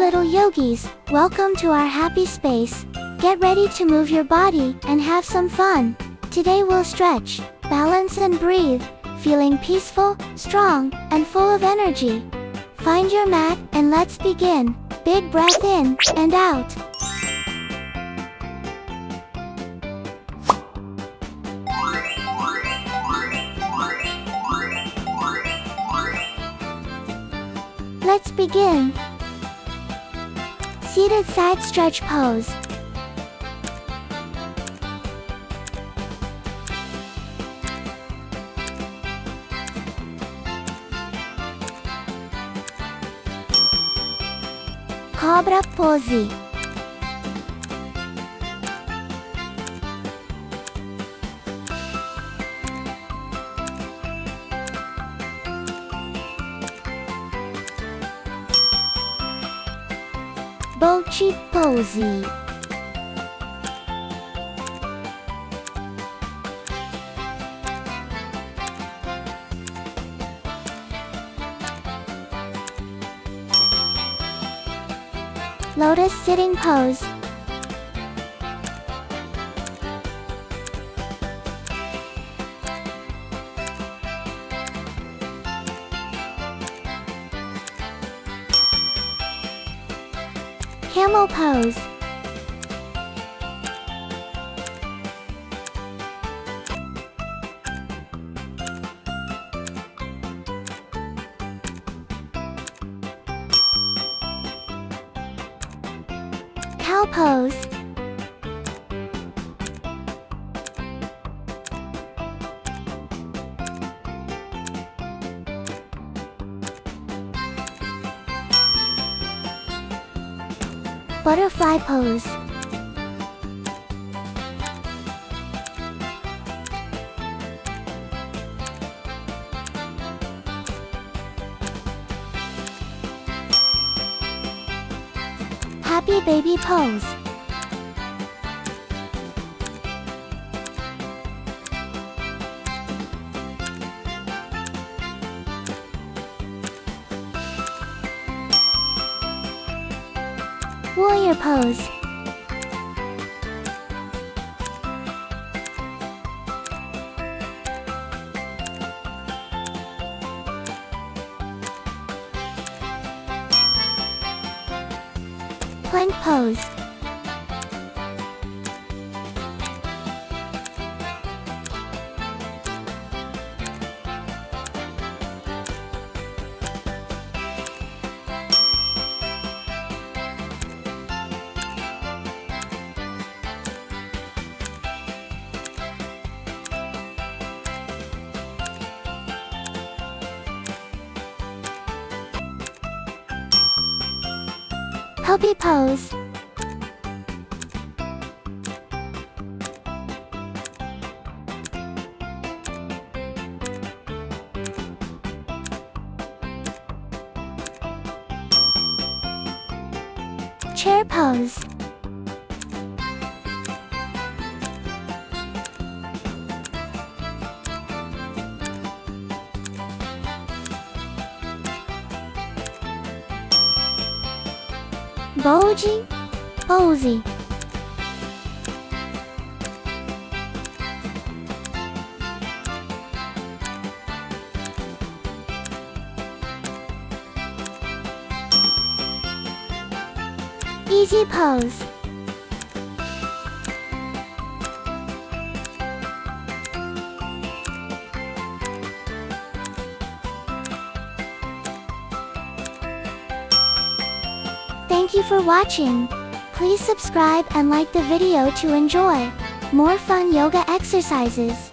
little yogis, welcome to our happy space. Get ready to move your body and have some fun. Today we'll stretch, balance and breathe, feeling peaceful, strong, and full of energy. Find your mat and let's begin. Big breath in and out. Let's begin. Seated side stretch pose. Cobra pose. Bochi pose. Lotus sitting pose. Camel pose. Cow pose. Butterfly pose. Happy baby pose. Warrior pose. Plank pose. Puppy pose. Chair pose. Boji pose. Easy pose. Thank you for watching. Please subscribe and like the video to enjoy more fun yoga exercises.